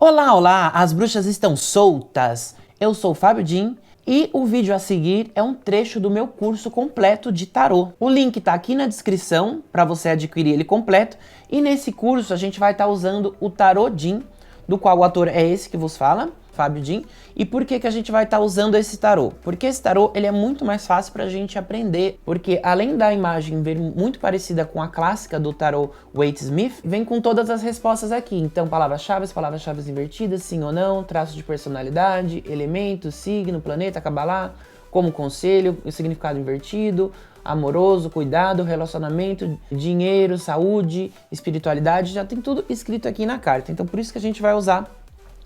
Olá, olá! As bruxas estão soltas! Eu sou o Fábio Jin e o vídeo a seguir é um trecho do meu curso completo de tarô. O link tá aqui na descrição para você adquirir ele completo e nesse curso a gente vai estar usando o Tarô Jin, do qual o ator é esse que vos fala, Fábio Jin. E por que a gente vai estar usando esse tarô? Porque esse tarô ele é muito mais fácil pra gente aprender, porque além da imagem ver muito parecida com a clássica do tarô Waite-Smith, vem com todas as respostas aqui. Então palavras-chave invertidas, sim ou não, traços de personalidade, elementos, signo, planeta, cabalá, como conselho, o significado invertido, amoroso, cuidado, relacionamento, dinheiro, saúde, espiritualidade, já tem tudo escrito aqui na carta. Então por isso que a gente vai usar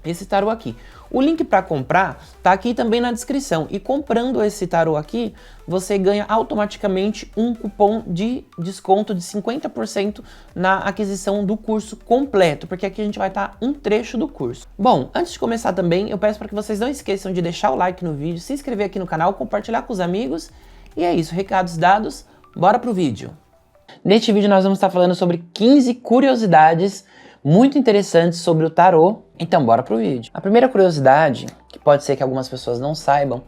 esse tarô aqui. O link para comprar tá aqui também na descrição. E comprando esse tarô aqui, você ganha automaticamente um cupom de desconto de 50% na aquisição do curso completo, porque aqui a gente vai estar um trecho do curso. Bom, antes de começar também, eu peço para que vocês não esqueçam de deixar o like no vídeo, se inscrever aqui no canal, compartilhar com os amigos. E é isso, recados dados, bora pro vídeo. Neste vídeo nós vamos estar falando sobre 15 curiosidades muito interessantes sobre o tarô, então bora pro vídeo. A primeira curiosidade, que pode ser que algumas pessoas não saibam,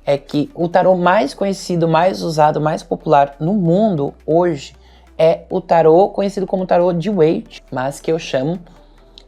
é que o tarô mais conhecido, mais usado, mais popular no mundo hoje é o tarô conhecido como tarô de Waite, mas que eu chamo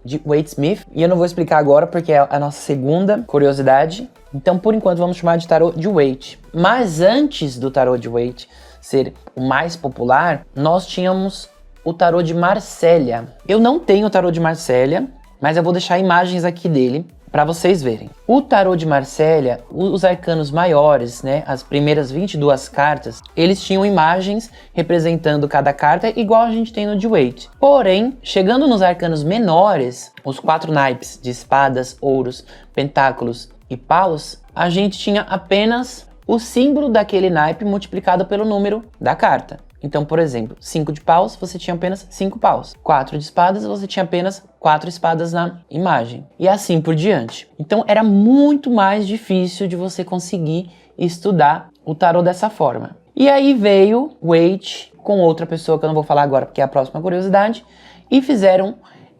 de Waite-Smith, e eu não vou explicar agora porque é a nossa segunda curiosidade, então por enquanto vamos chamar de tarô de Waite. Mas antes do tarô de Waite ser o mais popular, nós tínhamos o tarô de Marsella. Eu não tenho o tarô de Marsella, mas eu vou deixar imagens aqui dele para vocês verem. O tarô de Marsella, os arcanos maiores, né, as primeiras 22 cartas, eles tinham imagens representando cada carta igual a gente tem no de Waite. Porém, chegando nos arcanos menores, os 4 naipes de espadas, ouros, pentáculos e paus, a gente tinha apenas o símbolo daquele naipe multiplicado pelo número da carta. Então, por exemplo, 5 de paus, você tinha apenas 5 paus. 4 de espadas, você tinha apenas 4 espadas na imagem. E assim por diante. Então, era muito mais difícil de você conseguir estudar o tarô dessa forma. E aí veio Waite com outra pessoa que eu não vou falar agora, porque é a próxima curiosidade, e fizeram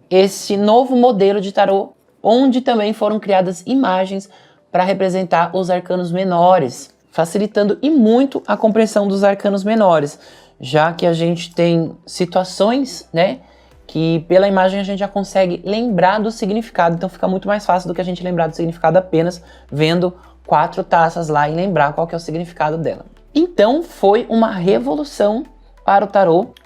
esse novo modelo de tarô, onde também foram criadas imagens para representar os arcanos menores, facilitando e muito a compreensão dos arcanos menores, já que a gente tem situações, né, que pela imagem a gente já consegue lembrar do significado, então fica muito mais fácil do que a gente lembrar do significado apenas vendo 4 taças lá e lembrar qual que é o significado dela. Então foi uma revolução para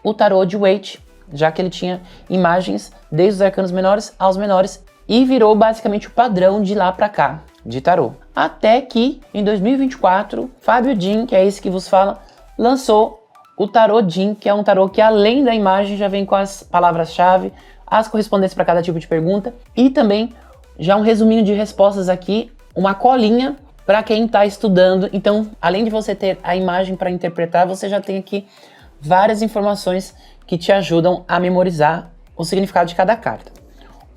o tarô de Waite, já que ele tinha imagens desde os arcanos menores aos menores e virou basicamente o padrão de lá para cá de tarô. Até que em 2024, Fábio Jin, que é esse que vos fala, lançou o Tarô Jin, que é um tarô que além da imagem já vem com as palavras-chave, as correspondências para cada tipo de pergunta e também já um resuminho de respostas aqui, uma colinha para quem está estudando. Então, além de você ter a imagem para interpretar, você já tem aqui várias informações que te ajudam a memorizar o significado de cada carta.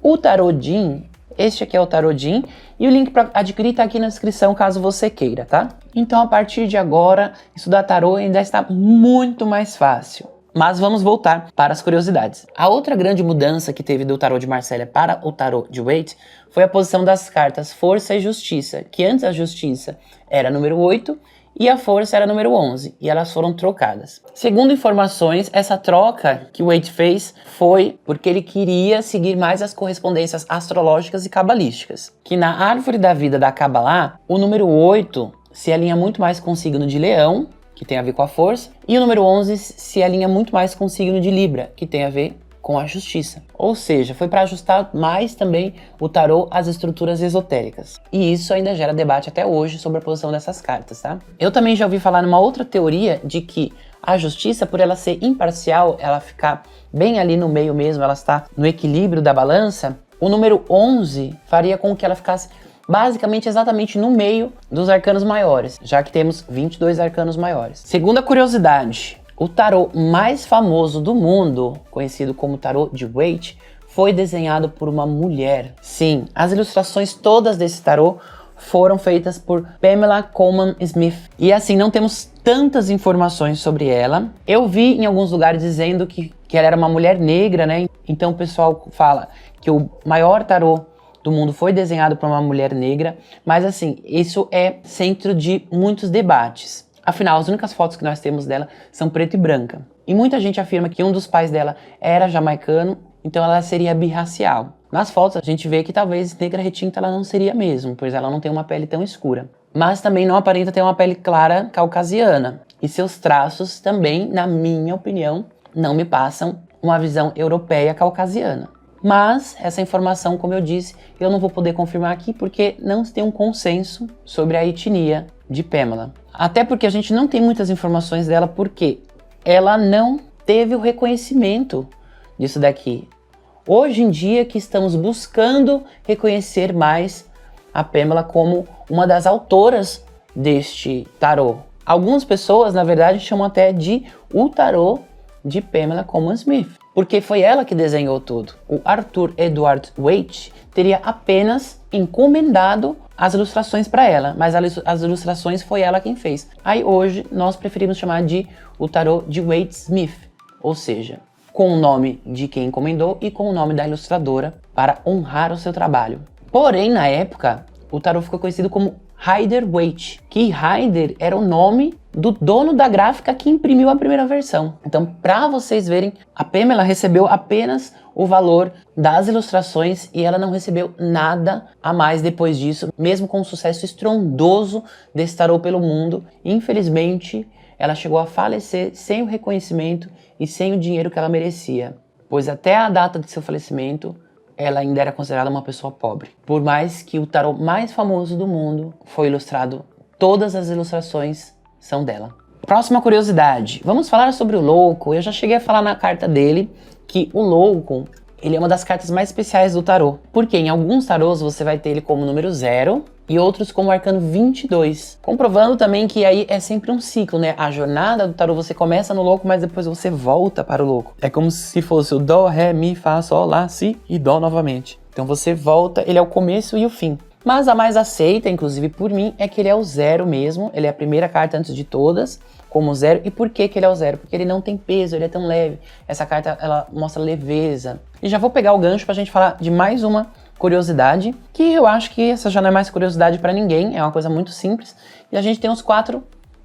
O Tarô Jin, este aqui é o Tarô Jin e o link para adquirir está aqui na descrição caso você queira, tá? Então a partir de agora, estudar tarô ainda está muito mais fácil. Mas vamos voltar para as curiosidades. A outra grande mudança que teve do tarô de Marsella para o tarô de Waite foi a posição das cartas Força e Justiça, que antes a Justiça era número 8 e a Força era número 11, e elas foram trocadas. Segundo informações, essa troca que o Waite fez foi porque ele queria seguir mais as correspondências astrológicas e cabalísticas, que na árvore da vida da Cabalá, o número 8 se alinha muito mais com o signo de Leão, que tem a ver com a Força, e o número 11 se alinha muito mais com o signo de Libra, que tem a ver com a Justiça. Ou seja, foi para ajustar mais também o tarô às estruturas esotéricas. E isso ainda gera debate até hoje sobre a posição dessas cartas, tá? Eu também já ouvi falar numa outra teoria de que a Justiça, por ela ser imparcial, ela ficar bem ali no meio mesmo, ela está no equilíbrio da balança, o número 11 faria com que ela ficasse basicamente exatamente no meio dos arcanos maiores, já que temos 22 arcanos maiores. Segunda curiosidade, o tarô mais famoso do mundo, conhecido como tarô de Waite, foi desenhado por uma mulher. Sim, as ilustrações todas desse tarô foram feitas por Pamela Colman Smith. E assim, não temos tantas informações sobre ela. Eu vi em alguns lugares dizendo que ela era uma mulher negra, né? Então o pessoal fala que o maior tarô do mundo foi desenhado por uma mulher negra, mas assim, isso é centro de muitos debates. Afinal, as únicas fotos que nós temos dela são preto e branca. E muita gente afirma que um dos pais dela era jamaicano, então ela seria birracial. Nas fotos a gente vê que talvez negra retinta ela não seria mesmo, pois ela não tem uma pele tão escura. Mas também não aparenta ter uma pele clara caucasiana. E seus traços também, na minha opinião, não me passam uma visão europeia caucasiana. Mas essa informação, como eu disse, eu não vou poder confirmar aqui porque não se tem um consenso sobre a etnia de Pamela. Até porque a gente não tem muitas informações dela porque ela não teve o reconhecimento disso daqui. Hoje em dia que estamos buscando reconhecer mais a Pamela como uma das autoras deste tarô. Algumas pessoas, na verdade, chamam até de o tarô de Pamela Colman Smith, porque foi ela que desenhou tudo. O Arthur Edward Waite teria apenas encomendado as ilustrações para ela, mas as ilustrações foi ela quem fez. Aí hoje nós preferimos chamar de o tarô de Waite Smith, ou seja, com o nome de quem encomendou e com o nome da ilustradora para honrar o seu trabalho. Porém, na época, o tarô ficou conhecido como Rider-Waite, que Rider era o nome do dono da gráfica que imprimiu a primeira versão. Então, para vocês verem, a Pamela recebeu apenas o valor das ilustrações e ela não recebeu nada a mais depois disso, mesmo com um sucesso estrondoso desse tarô pelo mundo. Infelizmente, ela chegou a falecer sem o reconhecimento e sem o dinheiro que ela merecia, pois até a data de seu falecimento, ela ainda era considerada uma pessoa pobre. Por mais que o tarô mais famoso do mundo foi ilustrado, todas as ilustrações são dela. Próxima curiosidade, vamos falar sobre o louco. Eu já cheguei a falar na carta dele que o louco, ele é uma das cartas mais especiais do tarô, porque em alguns tarôs você vai ter ele como número 0 e outros como arcano 22, comprovando também que aí é sempre um ciclo, né? A jornada do tarô, você começa no louco, mas depois você volta para o louco. É como se fosse o dó, ré, mi, fá, sol, lá, si e dó novamente. Então você volta, ele é o começo e o fim. Mas a mais aceita, inclusive por mim, é que ele é o 0 mesmo, ele é a primeira carta antes de todas, como 0. E por que que ele é o 0? Porque ele não tem peso, ele é tão leve. Essa carta, ela mostra leveza. E já vou pegar o gancho pra gente falar de mais uma curiosidade, que eu acho que essa já não é mais curiosidade pra ninguém, é uma coisa muito simples. E a gente tem os 4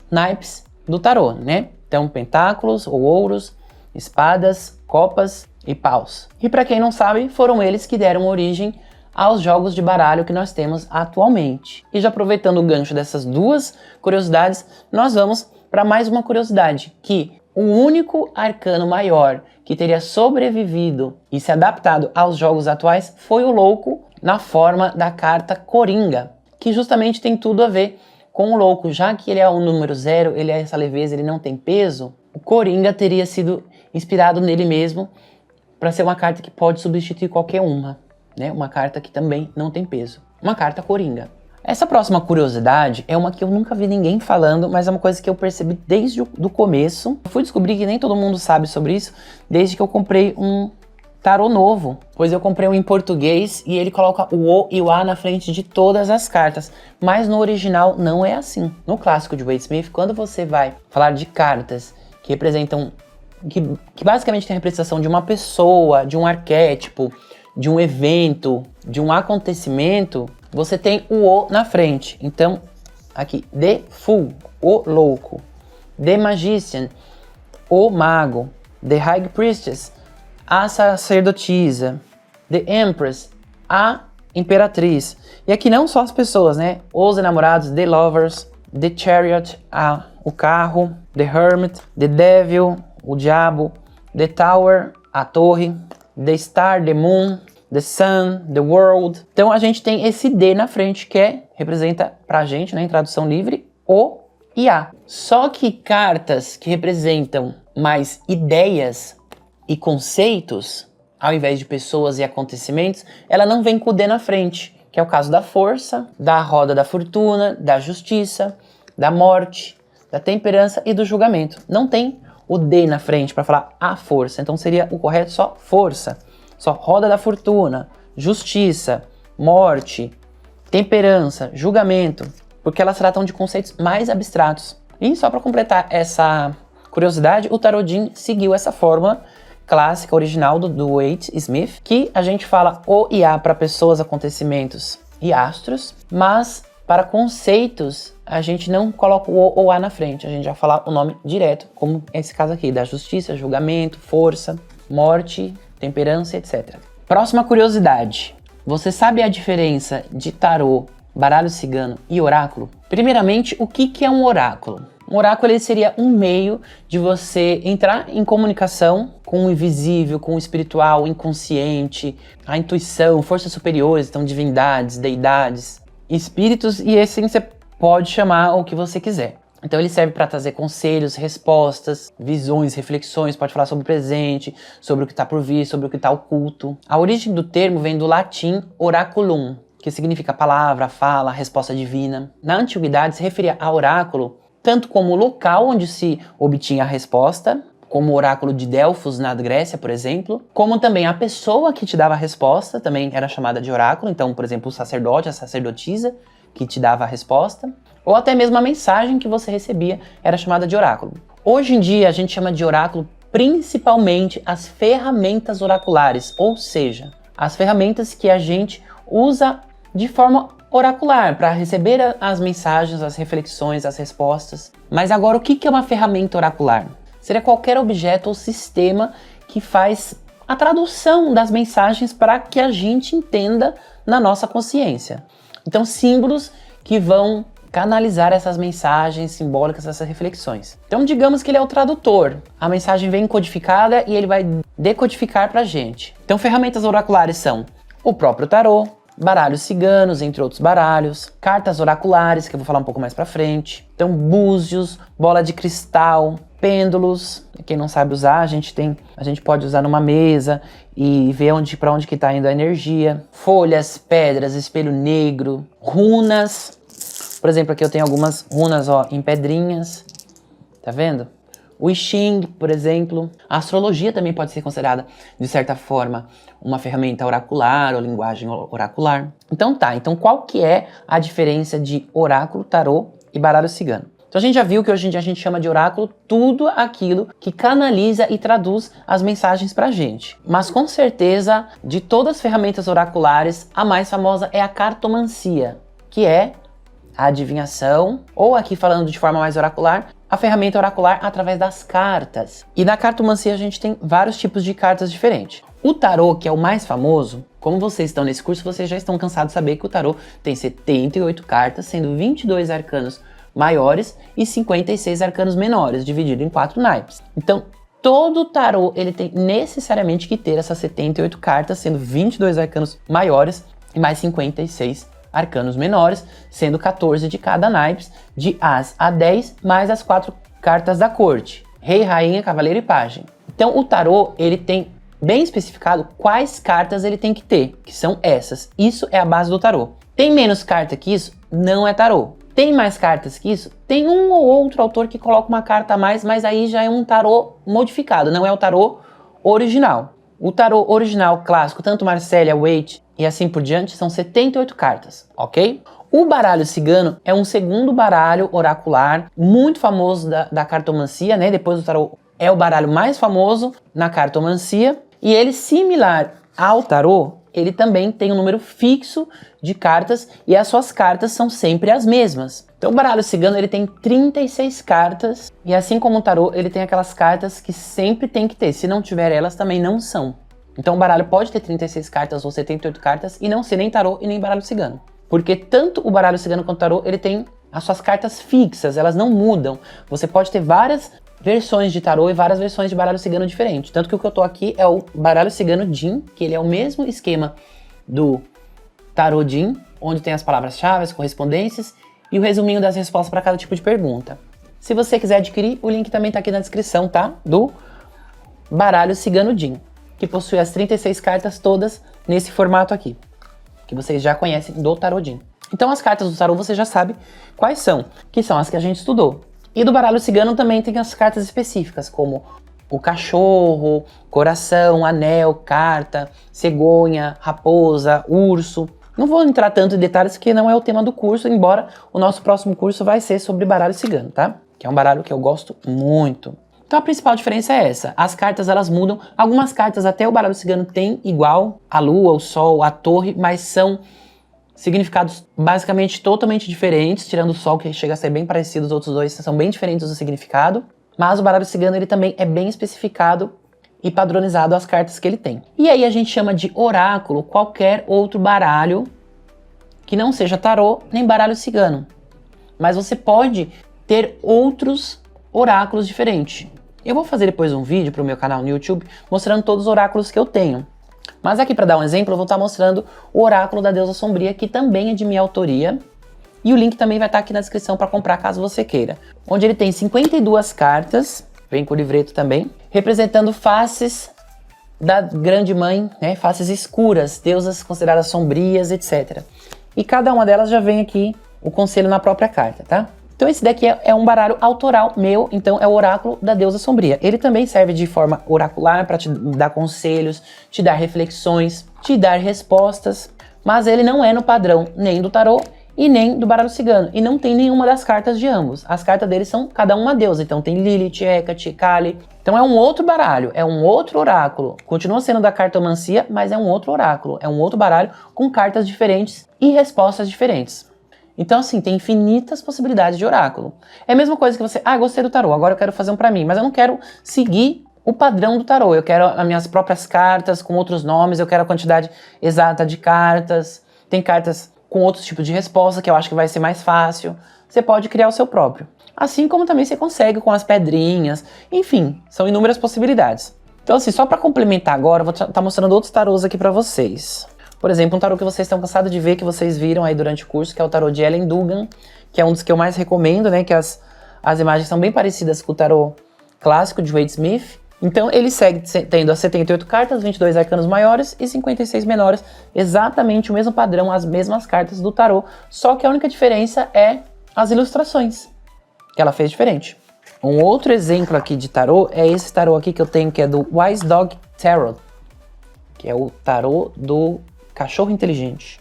naipes do tarô, né? Então, pentáculos ou ouros, espadas, copas e paus. E pra quem não sabe, foram eles que deram origem aos jogos de baralho que nós temos atualmente. E já aproveitando o gancho dessas duas curiosidades, nós vamos para mais uma curiosidade, que o único arcano maior que teria sobrevivido e se adaptado aos jogos atuais foi o louco na forma da carta Coringa, que justamente tem tudo a ver com o louco, já que ele é o número 0, ele é essa leveza, ele não tem peso, o Coringa teria sido inspirado nele mesmo para ser uma carta que pode substituir qualquer uma, né? Uma carta que também não tem peso, uma carta Coringa. Essa próxima curiosidade é uma que eu nunca vi ninguém falando, mas é uma coisa que eu percebi desde o começo. Eu fui descobrir que nem todo mundo sabe sobre isso desde que eu comprei um tarô novo, pois eu comprei um em português e ele coloca o O e o A na frente de todas as cartas, mas no original não é assim. No clássico de Waite Smith, quando você vai falar de cartas que representam, que basicamente tem a representação de uma pessoa, de um arquétipo, de um evento, de um acontecimento, você tem o O na frente. Então, aqui, The Fool, o louco. The Magician, o mago. The High Priestess, a sacerdotisa. The Empress, a imperatriz. E aqui não só as pessoas, né? Os enamorados, The Lovers. The Chariot, o carro. The Hermit, The Devil, o diabo. The Tower, a torre. The Star, the Moon. The Sun, The World. Então a gente tem esse D na frente que representa pra gente, né, em tradução livre, O e A. Só que cartas que representam mais ideias e conceitos, ao invés de pessoas e acontecimentos, ela não vem com o D na frente, que é o caso da força, da roda da fortuna, da justiça, da morte, da temperança e do julgamento. Não tem o D na frente para falar a força, então seria o correto só força. Só roda da fortuna, justiça, morte, temperança, julgamento, porque elas tratam de conceitos mais abstratos. E só para completar essa curiosidade, o Tarot Jin seguiu essa fórmula, clássica, original do Waite Smith, que a gente fala o e a para pessoas, acontecimentos e astros, mas para conceitos a gente não coloca o ou a na frente, a gente vai falar o nome direto, como esse caso aqui, da justiça, julgamento, força, morte, temperança, etc. Próxima curiosidade. Você sabe a diferença de tarô, baralho cigano e oráculo? Primeiramente, o que é um oráculo? Um oráculo ele seria um meio de você entrar em comunicação com o invisível, com o espiritual, o inconsciente, a intuição, forças superiores, então divindades, deidades, espíritos, e assim você pode chamar o que você quiser. Então ele serve para trazer conselhos, respostas, visões, reflexões, pode falar sobre o presente, sobre o que está por vir, sobre o que está oculto. A origem do termo vem do latim oraculum, que significa palavra, fala, resposta divina. Na antiguidade se referia a oráculo tanto como o local onde se obtinha a resposta, como o oráculo de Delfos na Grécia, por exemplo, como também a pessoa que te dava a resposta, também era chamada de oráculo, então, por exemplo, o sacerdote, a sacerdotisa, que te dava a resposta, ou até mesmo a mensagem que você recebia era chamada de oráculo. Hoje em dia a gente chama de oráculo principalmente as ferramentas oraculares, ou seja, as ferramentas que a gente usa de forma oracular para receber as mensagens, as reflexões, as respostas. Mas agora o que é uma ferramenta oracular? Seria qualquer objeto ou sistema que faz a tradução das mensagens para que a gente entenda na nossa consciência. Então, símbolos que vão canalizar essas mensagens simbólicas, essas reflexões. Então, digamos que ele é o tradutor. A mensagem vem codificada e ele vai decodificar para a gente. Então, ferramentas oraculares são o próprio tarô, baralhos ciganos, entre outros baralhos, cartas oraculares, que eu vou falar um pouco mais pra frente. Então, búzios, bola de cristal, pêndulos. Quem não sabe usar, a gente pode usar numa mesa e ver para onde que tá indo a energia. Folhas, pedras, espelho negro, runas. Por exemplo, aqui eu tenho algumas runas, ó, em pedrinhas. Tá vendo? O I Ching, por exemplo. A astrologia também pode ser considerada, de certa forma, uma ferramenta oracular ou linguagem oracular. Então qual que é a diferença de oráculo, tarô e baralho cigano? Então a gente já viu que hoje em dia a gente chama de oráculo tudo aquilo que canaliza e traduz as mensagens pra gente. Mas com certeza, de todas as ferramentas oraculares, a mais famosa é a cartomancia, que é a adivinhação, ou aqui falando de forma mais oracular, a ferramenta oracular através das cartas. E na cartomancia a gente tem vários tipos de cartas diferentes. O tarô, que é o mais famoso, como vocês estão nesse curso, vocês já estão cansados de saber que o tarô tem 78 cartas, sendo 22 arcanos maiores e 56 arcanos menores, dividido em 4 naipes. Então, todo tarô ele tem necessariamente que ter essas 78 cartas, sendo 22 arcanos maiores e mais 56 arcanos menores, sendo 14 de cada naipes, de As a 10, mais as 4 cartas da corte, Rei, Rainha, Cavaleiro e Pajem. Então o tarô, ele tem bem especificado quais cartas ele tem que ter, que são essas. Isso é a base do tarô. Tem menos carta que isso? Não é tarô. Tem mais cartas que isso? Tem um ou outro autor que coloca uma carta a mais, mas aí já é um tarô modificado, não é o tarô original. O tarô original clássico, tanto Marcélia, Waite e assim por diante, são 78 cartas, ok? O baralho cigano é um segundo baralho oracular, muito famoso da cartomancia, né? Depois do tarô, é o baralho mais famoso na cartomancia. E ele, similar ao tarô, ele também tem um número fixo de cartas e as suas cartas são sempre as mesmas. Então o baralho cigano ele tem 36 cartas e assim como o tarô, ele tem aquelas cartas que sempre tem que ter. Se não tiver elas, também não são. Então o baralho pode ter 36 cartas ou 78 cartas e não ser nem tarô e nem baralho cigano. Porque tanto o baralho cigano quanto o tarô, ele tem as suas cartas fixas, elas não mudam. Você pode ter várias versões de tarô e várias versões de baralho cigano diferentes. Tanto que o que eu tô aqui é o baralho cigano Jin, que ele é o mesmo esquema do tarô Jin, onde tem as palavras-chave, as correspondências e o resuminho das respostas para cada tipo de pergunta. Se você quiser adquirir, o link também tá aqui na descrição, tá? Do baralho cigano Jin, que possui as 36 cartas todas nesse formato aqui, que vocês já conhecem do tarô Jin. Então as cartas do tarô você já sabe quais são, que são as que a gente estudou. E do baralho cigano também tem as cartas específicas, como o cachorro, coração, anel, carta, cegonha, raposa, urso. Não vou entrar tanto em detalhes que não é o tema do curso, embora o nosso próximo curso vai ser sobre baralho cigano, tá? Que é um baralho que eu gosto muito. Então a principal diferença é essa, as cartas elas mudam, algumas cartas até o baralho cigano tem igual, a lua, o sol, a torre, mas são significados basicamente totalmente diferentes, tirando o sol que chega a ser bem parecido, os outros dois são bem diferentes do significado, mas o baralho cigano ele também é bem especificado e padronizado as cartas que ele tem. E aí a gente chama de oráculo qualquer outro baralho que não seja tarô nem baralho cigano, mas você pode ter outros oráculos diferentes. Eu vou fazer depois um vídeo para o meu canal no YouTube mostrando todos os oráculos que eu tenho. Mas aqui para dar um exemplo, eu vou estar mostrando o oráculo da deusa sombria, que também é de minha autoria. E o link também vai estar aqui na descrição para comprar caso você queira. Onde ele tem 52 cartas, vem com o livreto também, representando faces da grande mãe, né, faces escuras, deusas consideradas sombrias, etc. E cada uma delas já vem aqui o conselho na própria carta, tá? Então esse daqui é um baralho autoral meu, então é o oráculo da deusa sombria. Ele também serve de forma oracular para te dar conselhos, te dar reflexões, te dar respostas, mas ele não é no padrão nem do tarô e nem do baralho cigano, e não tem nenhuma das cartas de ambos. As cartas deles são cada uma deusa, então tem Lilith, Hecate, Kali. Então é um outro baralho, é um outro oráculo. Continua sendo da cartomancia, mas é um outro oráculo, é um outro baralho com cartas diferentes e respostas diferentes. Então, assim, tem infinitas possibilidades de oráculo. É a mesma coisa que você, gostei do tarô, agora eu quero fazer um pra mim, mas eu não quero seguir o padrão do tarô. Eu quero as minhas próprias cartas com outros nomes, eu quero a quantidade exata de cartas. Tem cartas com outros tipos de resposta que eu acho que vai ser mais fácil. Você pode criar o seu próprio. Assim como também você consegue com as pedrinhas. Enfim, são inúmeras possibilidades. Então, assim, só pra complementar agora, eu vou estar mostrando outros tarôs aqui pra vocês. Por exemplo, um tarô que vocês estão cansados de ver, que vocês viram aí durante o curso, que é o tarô de Ellen Dugan, que é um dos que eu mais recomendo, né? Que as imagens são bem parecidas com o tarô clássico de Wade Smith. Então ele segue tendo as 78 cartas, 22 arcanos maiores e 56 menores, exatamente o mesmo padrão, as mesmas cartas do tarô, só que a única diferença é as ilustrações, que ela fez diferente. Um outro exemplo aqui de tarô é esse tarô aqui que eu tenho, que é do Wise Dog Tarot, que é o tarô do cachorro inteligente.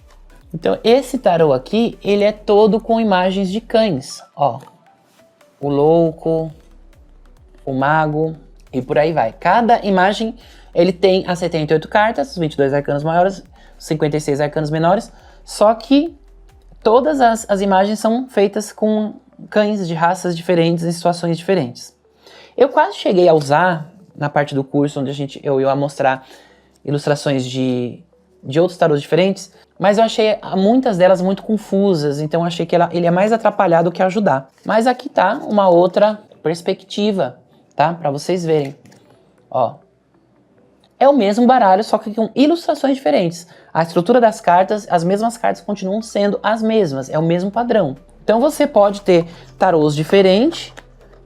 Então esse tarô aqui, ele é todo com imagens de cães, ó. O louco, o mago e por aí vai. Cada imagem, ele tem as 78 cartas, os 22 arcanos maiores, 56 arcanos menores, só que todas as imagens são feitas com cães de raças diferentes em situações diferentes. Eu quase cheguei a usar, na parte do curso onde eu ia mostrar ilustrações de outros tarôs diferentes, mas eu achei muitas delas muito confusas, então eu achei que ele é mais atrapalhar do que ajudar. Mas aqui tá uma outra perspectiva, tá? Pra vocês verem. Ó. É o mesmo baralho, só que com ilustrações diferentes. A estrutura das cartas, as mesmas cartas continuam sendo as mesmas, é o mesmo padrão. Então você pode ter tarôs diferentes,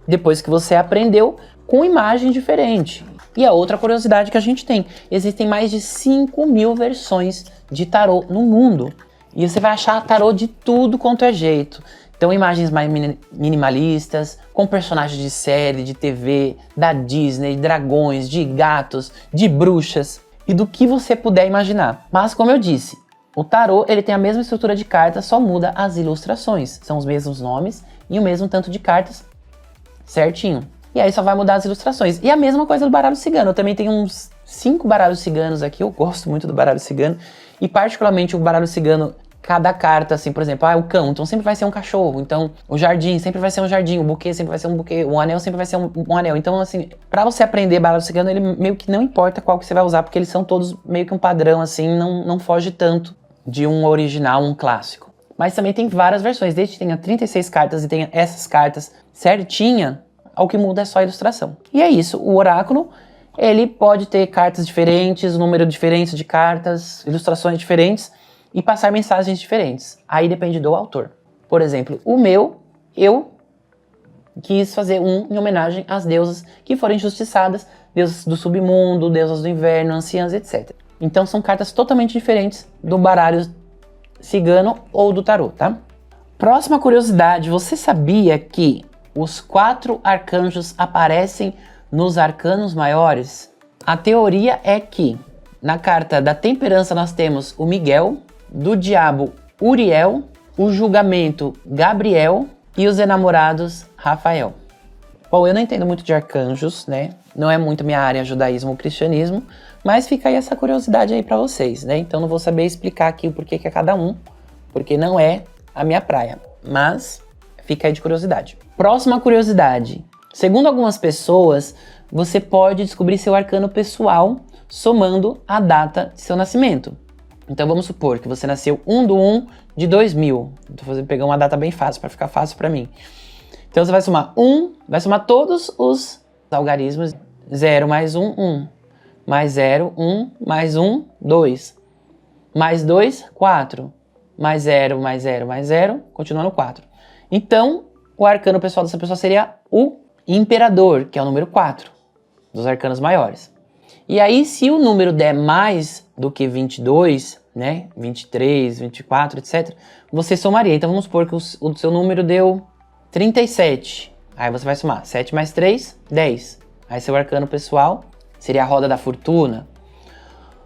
depois que você aprendeu, com imagem diferente. E a outra curiosidade que a gente tem, existem mais de 5.000 versões de tarô no mundo. E você vai achar tarô de tudo quanto é jeito. Então imagens mais minimalistas, com personagens de série, de TV, da Disney, dragões, de gatos, de bruxas e do que você puder imaginar. Mas como eu disse, o tarô ele tem a mesma estrutura de cartas, só muda as ilustrações. São os mesmos nomes e o mesmo tanto de cartas certinho. E aí só vai mudar as ilustrações. E a mesma coisa do baralho cigano. Eu também tenho uns 5 baralhos ciganos aqui. Eu gosto muito do baralho cigano. E particularmente o baralho cigano, cada carta, assim, por exemplo, o cão, então sempre vai ser um cachorro. Então o jardim sempre vai ser um jardim. O buquê sempre vai ser um buquê. O anel sempre vai ser um anel. Então, assim, pra você aprender baralho cigano, ele meio que não importa qual que você vai usar, porque eles são todos meio que um padrão, assim, não foge tanto de um original, um clássico. Mas também tem várias versões. Desde que tenha 36 cartas e tenha essas cartas certinha, o que muda é só a ilustração. E é isso, o oráculo, ele pode ter cartas diferentes, número diferente de cartas, ilustrações diferentes e passar mensagens diferentes. Aí depende do autor. Por exemplo, o meu, eu quis fazer um em homenagem às deusas que foram injustiçadas, deusas do submundo, deusas do inverno, anciãs, etc. Então são cartas totalmente diferentes do baralho cigano ou do tarô, tá? Próxima curiosidade, você sabia que os 4 arcanjos aparecem nos arcanos maiores? A teoria é que na carta da temperança nós temos o Miguel, do diabo Uriel, o julgamento Gabriel e os enamorados Rafael. Bom, eu não entendo muito de arcanjos, né? Não é muito minha área judaísmo ou cristianismo, mas fica aí essa curiosidade aí pra vocês, né? Então não vou saber explicar aqui o porquê que é cada um, porque não é a minha praia, mas fica aí de curiosidade. Próxima curiosidade. Segundo algumas pessoas, você pode descobrir seu arcano pessoal somando a data de seu nascimento. Então vamos supor que você nasceu 1/1/2000. Tô pegar uma data bem fácil para ficar fácil para mim. Então você vai somar vai somar todos os algarismos. 0 mais 1, 1. Mais 0, 1. Mais 1, 2. Mais 2, 4. Mais 0, mais 0, mais 0. Continua no 4. Então, o arcano pessoal dessa pessoa seria o Imperador, que é o número 4 dos arcanos maiores. E aí, se o número der mais do que 22, né, 23, 24, etc., você somaria. Então, vamos supor que o seu número deu 37. Aí você vai somar 7 mais 3, 10. Aí seu arcano pessoal seria a roda da fortuna.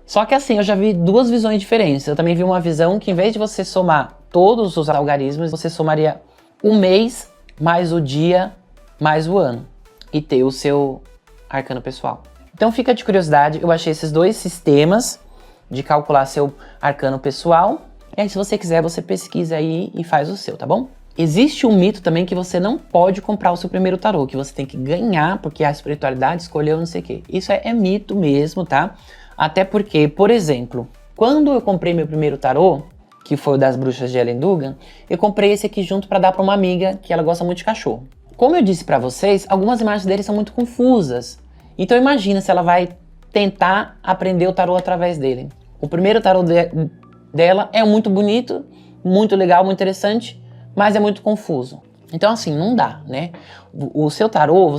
Só que assim, eu já vi duas visões diferentes. Eu também vi uma visão que, em vez de você somar todos os algarismos, você somaria o mês mais o dia mais o ano e ter o seu arcano pessoal. Então fica de curiosidade, eu achei esses dois sistemas de calcular seu arcano pessoal. E aí, se você quiser, você pesquisa aí e faz o seu, tá bom? Existe um mito também que você não pode comprar o seu primeiro tarô, que você tem que ganhar porque a espiritualidade escolheu não sei o quê. Isso é mito mesmo, tá? Até porque, por exemplo, quando eu comprei meu primeiro tarô, que foi o das Bruxas de Ellen Dugan, eu comprei esse aqui junto para dar para uma amiga que ela gosta muito de cachorro. Como eu disse para vocês, algumas imagens dele são muito confusas. Então imagina se ela vai tentar aprender o tarô através dele. O primeiro tarô dela é muito bonito, muito legal, muito interessante, mas é muito confuso. Então assim, não dá, né? O seu tarô,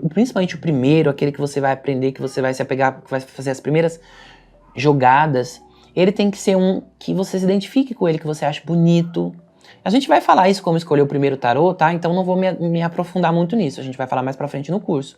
principalmente o primeiro, aquele que você vai aprender, que você vai se apegar, que vai fazer as primeiras jogadas, ele tem que ser um que você se identifique com ele, que você ache bonito. A gente vai falar isso como escolher o primeiro tarô, tá? Então não vou me aprofundar muito nisso, a gente vai falar mais pra frente no curso.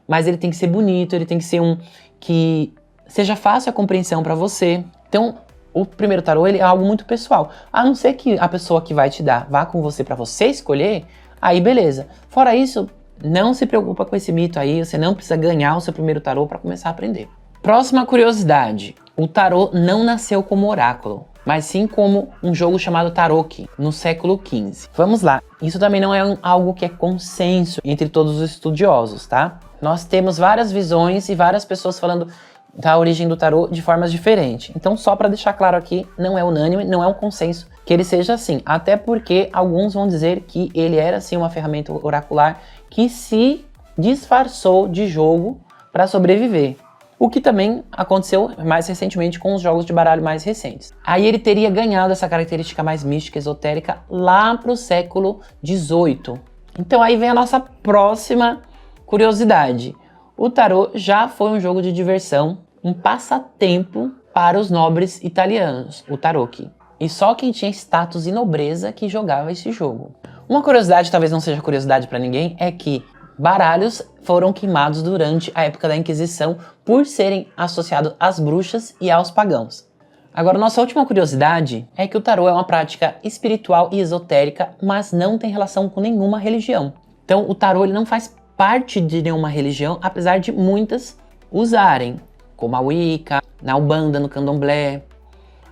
Mas ele tem que ser bonito, ele tem que ser um que seja fácil a compreensão pra você. Então, o primeiro tarô, ele é algo muito pessoal. A não ser que a pessoa que vai te dar vá com você pra você escolher, aí beleza. Fora isso, não se preocupa com esse mito aí, você não precisa ganhar o seu primeiro tarô pra começar a aprender. Próxima curiosidade, o tarô não nasceu como oráculo, mas sim como um jogo chamado Tarok, no século XV. Vamos lá, isso também não é algo que é consenso entre todos os estudiosos, tá? Nós temos várias visões e várias pessoas falando da origem do tarô de formas diferentes. Então, só para deixar claro aqui, não é unânime, não é um consenso que ele seja assim. Até porque alguns vão dizer que ele era sim uma ferramenta oracular que se disfarçou de jogo para sobreviver. O que também aconteceu mais recentemente com os jogos de baralho mais recentes. Aí ele teria ganhado essa característica mais mística, esotérica, lá para o século XVIII. Então aí vem a nossa próxima curiosidade. O tarô já foi um jogo de diversão, um passatempo para os nobres italianos, o tarocchi. E só quem tinha status e nobreza que jogava esse jogo. Uma curiosidade, talvez não seja curiosidade para ninguém, é que baralhos foram queimados durante a época da Inquisição por serem associados às bruxas e aos pagãos. Agora, nossa última curiosidade é que o tarô é uma prática espiritual e esotérica, mas não tem relação com nenhuma religião. Então, o tarô ele não faz parte de nenhuma religião, apesar de muitas usarem, como a Wicca, na Umbanda, no Candomblé.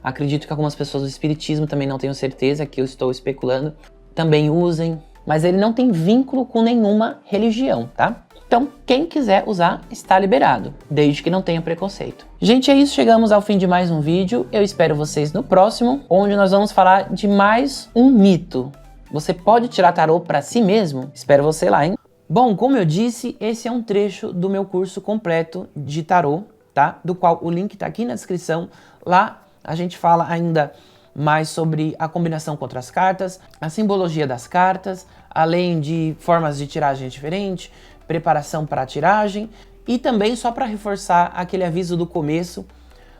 Acredito que algumas pessoas do espiritismo, também não tenho certeza, que eu estou especulando, também usem. Mas ele não tem vínculo com nenhuma religião, tá? Então, quem quiser usar, está liberado, desde que não tenha preconceito. Gente, é isso. Chegamos ao fim de mais um vídeo. Eu espero vocês no próximo, onde nós vamos falar de mais um mito. Você pode tirar tarô para si mesmo? Espero você lá, hein? Bom, como eu disse, esse é um trecho do meu curso completo de tarô, tá? Do qual o link tá aqui na descrição. Lá a gente fala ainda mais sobre a combinação com outras cartas, a simbologia das cartas, além de formas de tiragem diferentes, preparação para a tiragem e também, só para reforçar aquele aviso do começo,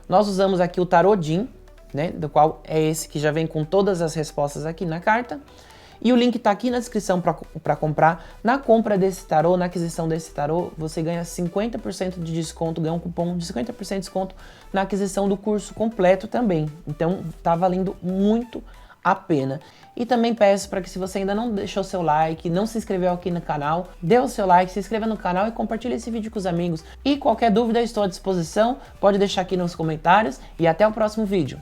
nós usamos aqui o Tarot-Jin, né, do qual é esse que já vem com todas as respostas aqui na carta. E o link está aqui na descrição para comprar. Na compra desse tarô, na aquisição desse tarô, você ganha 50% de desconto, ganha um cupom de 50% de desconto na aquisição do curso completo também. Então tá valendo muito a pena. E também peço para que, se você ainda não deixou seu like, não se inscreveu aqui no canal, dê o seu like, se inscreva no canal e compartilhe esse vídeo com os amigos. E qualquer dúvida, estou à disposição, pode deixar aqui nos comentários e até o próximo vídeo.